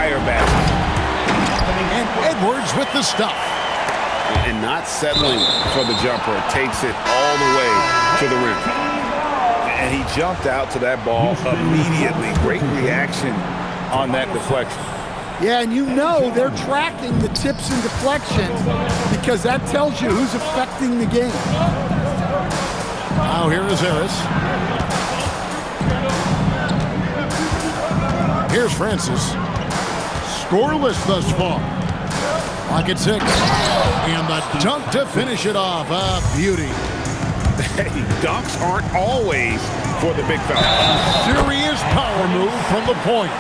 fire basket. And Edwards with the stuff. And not settling for the jumper. Takes it all the way to the rim. And he jumped out to that ball immediately. Great reaction on that deflection. Yeah, and you know they're tracking the tips and deflections because that tells you who's affecting the game. Now here is Harris. Here's Francis. Scoreless thus far. Lock at 6. And the dunk to finish it off. A beauty. Hey, dunks aren't always for the big fella. Serious power move from the point.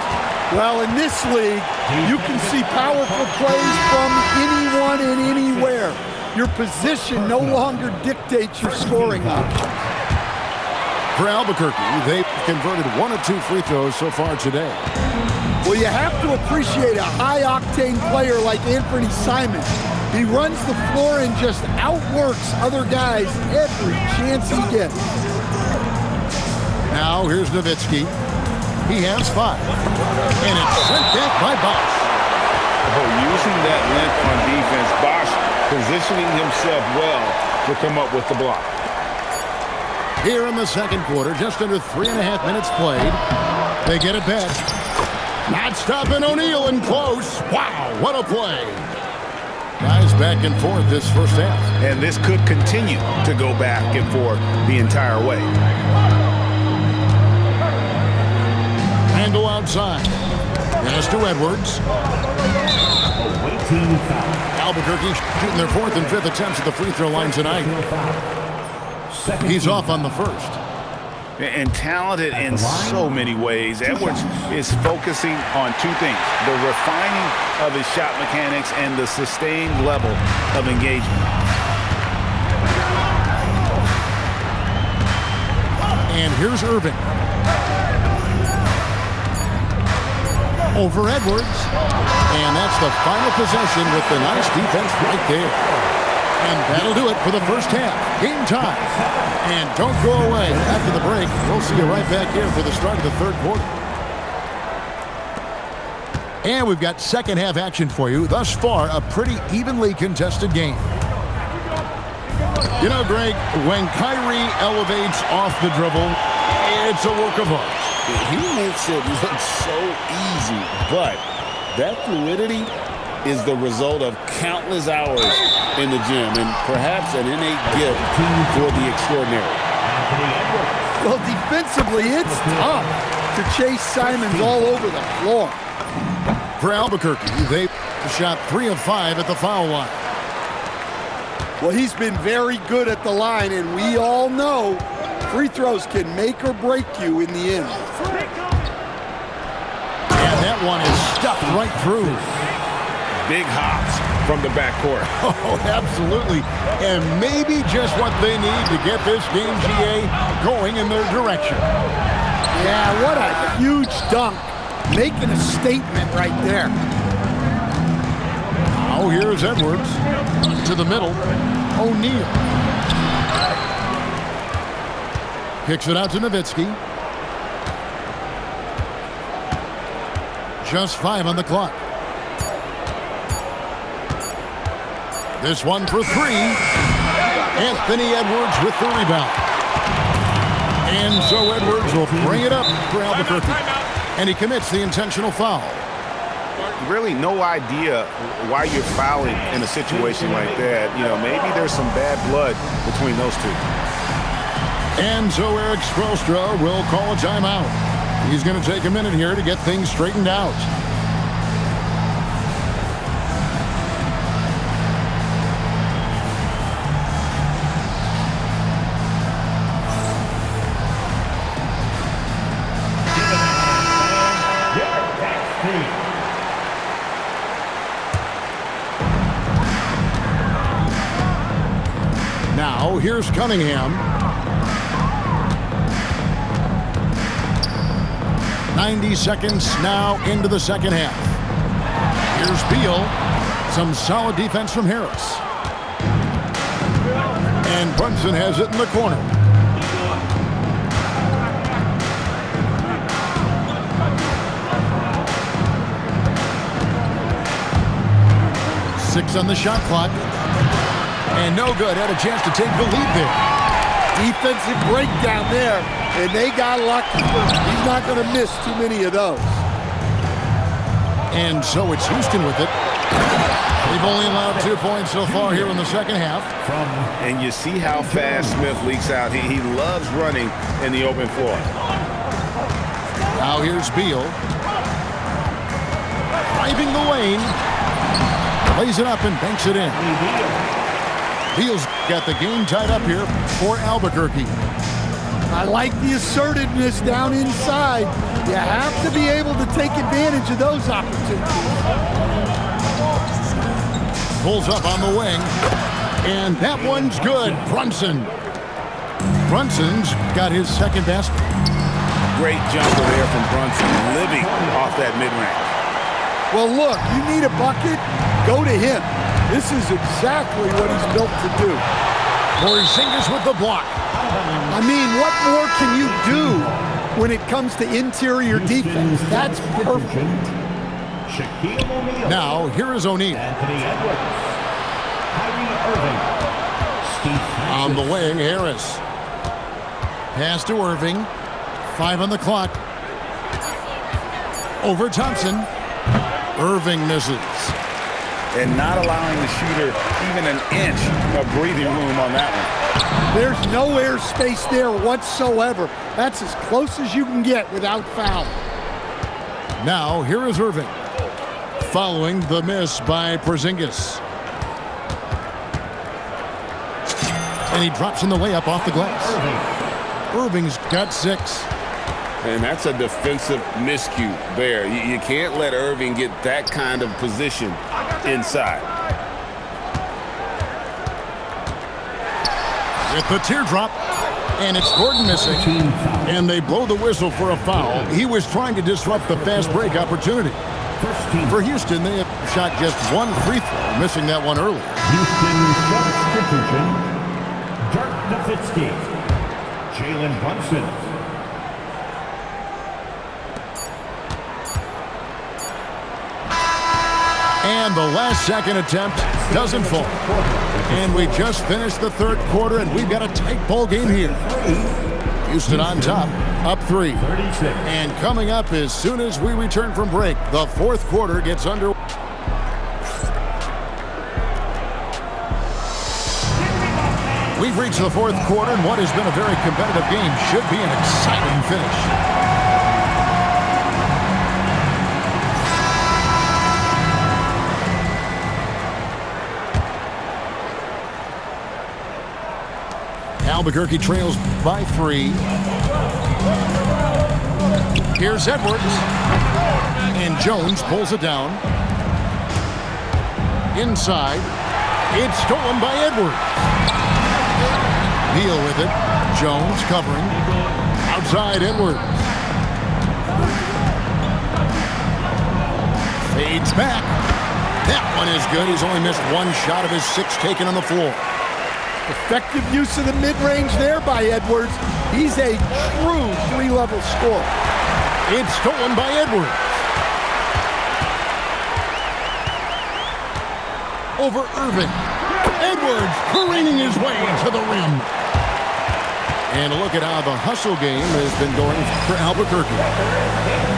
Well, in this league, you can see powerful plays from anyone and anywhere. Your position no longer dictates your scoring options. For Albuquerque, they've converted 1 of 2 free throws so far today. Well, you have to appreciate a high-octane player like Anthony Simons. He runs the floor and just outworks other guys every chance he gets. Now here's Nowitzki. He has 5. And it's sent back by Bosch. Oh, using that length on defense, Bosch positioning himself well to come up with the block. Here in the second quarter, just under 3.5 minutes played. They get it back. Not stopping O'Neal and close. Wow, what a play. Guys back and forth this first half. And this could continue to go back and forth the entire way. Go outside. Pass to Edwards. Albuquerque shooting their 4th and 5th attempts at the free throw line tonight. He's off on the first. And talented in so many ways. Edwards is focusing on 2 things: the refining of his shot mechanics and the sustained level of engagement. And here's Irving. Over Edwards. And that's the final possession with the nice defense right there. And that'll do it for the first half. Game time. And don't go away. After the break, we'll see you right back here for the start of the third quarter. And we've got second half action for you. Thus far, a pretty evenly contested game. You know, Greg, when Kyrie elevates off the dribble, it's a work of art. He makes it look so easy, but that fluidity is the result of countless hours in the gym and perhaps an innate gift for the extraordinary. Well, defensively, it's tough to chase Simons all over the floor. For Albuquerque, they shot 3 of 5 at the foul line. Well, he's been very good at the line, and we all know free throws can make or break you in the end. And that one is stuffed right through. Big hops from the backcourt. Oh, absolutely. And maybe just what they need to get this game, GA, going in their direction. Yeah, what a huge dunk. Making a statement right there. Now here's Edwards. To the middle. O'Neal. Kicks it out to Nowitzki. Just 5 on the clock. This one for 3. Anthony Edwards with the rebound. And so Edwards will bring it up for Albuquerque. And he commits the intentional foul. Really no idea why you're fouling in a situation like that. You know, maybe there's some bad blood between those two. And so Eric Spoelstra will call a timeout. He's going to take a minute here to get things straightened out. Now, here's Cunningham. 90 seconds now into the second half. Here's Beal. Some solid defense from Harris. And Brunson has it in the corner. 6 on the shot clock. And no good. Had a chance to take the lead there. Defensive breakdown there, and they got lucky. He's not going to miss too many of those. And so it's Houston with it. They've only allowed 2 points so far here in the second half. And you see how fast Smith leaks out. He loves running in the open floor. Now here's Beal. Driving the lane. Plays it up and banks it in. Beal's got the game tied up here for Albuquerque. I like the assertiveness down inside. You have to be able to take advantage of those opportunities. Pulls up on the wing. And that one's good. Brunson. Brunson's got his second best. Great jumper there from Brunson, living off that mid-range. Well, look, you need a bucket, go to him. This is exactly what he's built to do. Porzingis with the block. I mean, what more can you do when it comes to interior defense? That's perfect. Now, here is O'Neal. On the way, Harris. Pass to Irving. 5 on the clock. Over Thompson. Irving misses. And not allowing the shooter even an inch of breathing room on that one. There's no air space there whatsoever. That's as close as you can get without foul. Now, here is Irving. Following the miss by Porzingis. And he drops in the layup off the glass. Irving's got 6. And that's a defensive miscue there. You can't let Irving get that kind of position inside. With the teardrop, and it's Gordon missing. And they blow the whistle for a foul. He was trying to disrupt the fast break opportunity. For Houston, they have shot just 1 free throw, missing that one earlier. Houston substitution, Dirk Nowitzki, Jalen Brunson. And the last second attempt doesn't fall. And we just finished the third quarter, and we've got a tight ball game here. Houston on top, up 3. And coming up as soon as we return from break, the fourth quarter gets under. We've reached the fourth quarter, and what has been a very competitive game should be an exciting finish. Albuquerque trails by 3. Here's Edwards. And Jones pulls it down. Inside. It's stolen by Edwards. Beal with it. Jones covering. Outside Edwards. Fades back. That one is good. He's only missed 1 shot of his 6 taken on the floor. Effective use of the mid-range there by Edwards. He's a true 3-level scorer. It's stolen by Edwards. Over Irving. Edwards careening his way to the rim. And look at how the hustle game has been going for Albuquerque.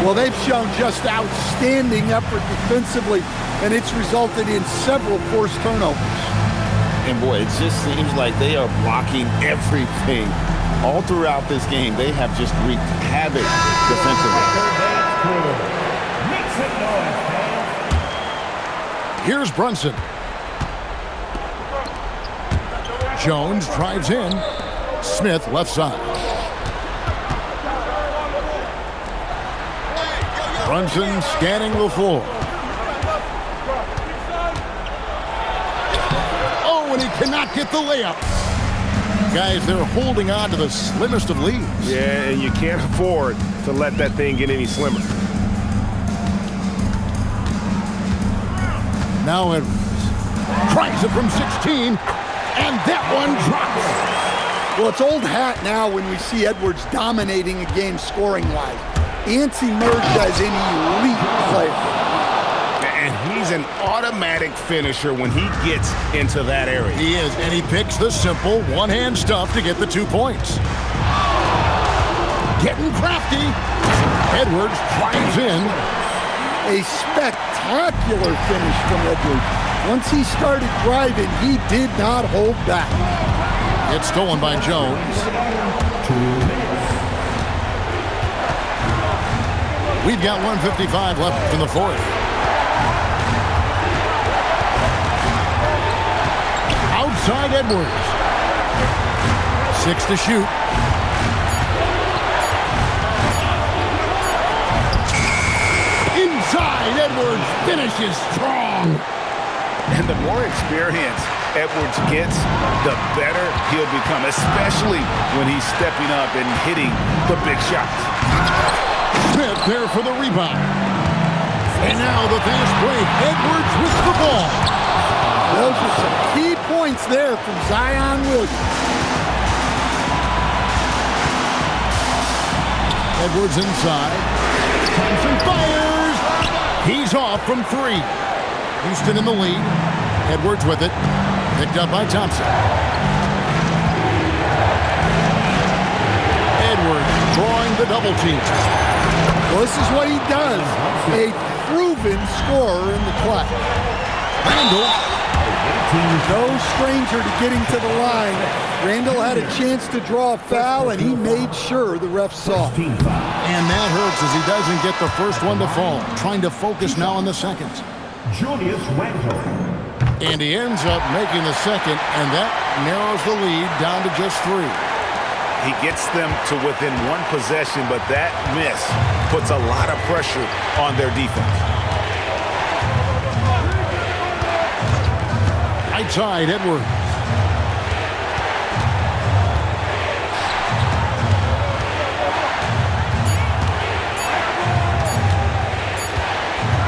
Well, they've shown just outstanding effort defensively, and it's resulted in several forced turnovers. And boy, it just seems like they are blocking everything. All throughout this game, they have just wreaked havoc defensively. Here's Brunson. Jones drives in. Smith left side. Brunson scanning the floor. And he cannot get the layup. Guys, they're holding on to the slimmest of leads. Yeah, and you can't afford to let that thing get any slimmer. Now Edwards tries it from 16, and that one drops. Well, it's old hat now when we see Edwards dominating a game scoring-wise. Ants emerged as an elite player. And he's He's an automatic finisher when he gets into that area. He is, and he picks the simple one-hand stuff to get the 2 points. Getting crafty. Edwards drives in. A spectacular finish from Edwards. Once he started driving, he did not hold back. It's stolen by Jones. 2 minutes. We've got 1:55 left in the fourth. Outside Edwards. 6 to shoot. Inside, Edwards finishes strong. And the more experience Edwards gets, the better he'll become, especially when he's stepping up and hitting the big shots. Smith there for the rebound. And now the fast break. Edwards with the ball. Those are some key points there from Zion Williams. Edwards inside. Thompson fires. He's off from 3. Houston in the lead. Edwards with it. Picked up by Thompson. Edwards drawing the double team. Well, this is what he does. A proven scorer in the clutch. Randall. No stranger to getting to the line. Randall had a chance to draw a foul, and he made sure the ref saw. And that hurts as he doesn't get the first one to fall. Trying to focus now on the second. Julius Randle. And he ends up making the second, and that narrows the lead down to just 3. He gets them to within 1 possession, but that miss puts a lot of pressure on their defense. Right side, Edwards.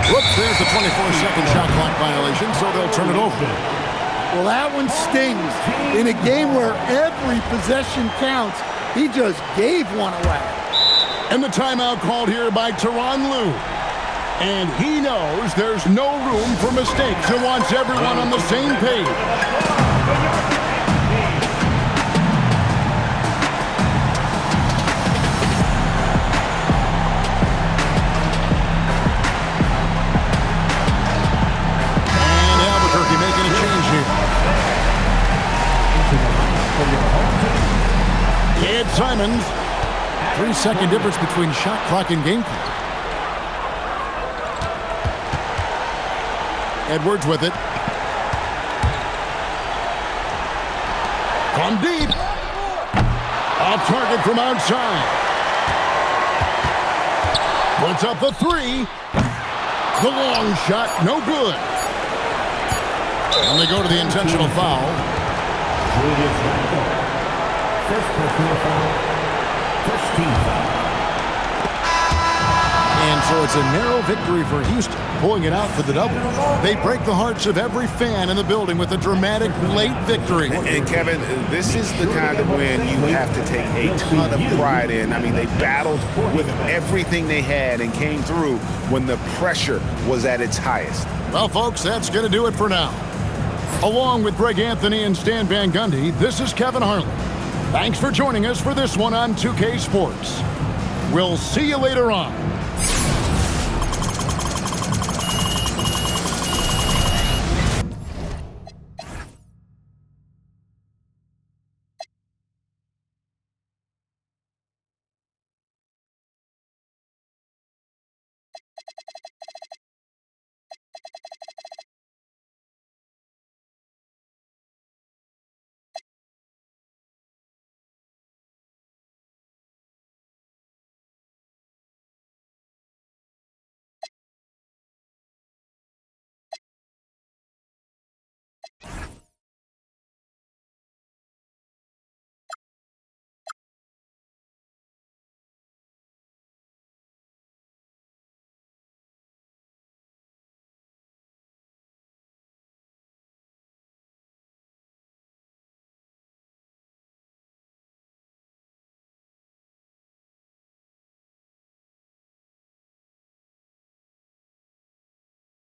Whoops, there's the 24-second shot clock violation, so they'll turn it over. Well, that one stings. In a game where every possession counts, he just gave one away. And the timeout called here by Tyronn Lue. And he knows there's no room for mistakes and wants everyone on the same page. Ed Simons, 3-second difference between shot clock and game clock. Edwards with it. From deep. Off target from outside. Puts up the 3. The long shot, no good. And they go to the intentional foul. Julius Randle. First personal foul. First team foul. And so it's a narrow victory for Houston, pulling it out for the double. They break the hearts of every fan in the building with a dramatic late victory. And Kevin, this is the kind of win you have to take a ton of pride in. I mean, they battled with everything they had and came through when the pressure was at its highest. Well, folks, that's going to do it for now. Along with Greg Anthony and Stan Van Gundy, this is Kevin Harlan. Thanks for joining us for this one on 2K Sports. We'll see you later on.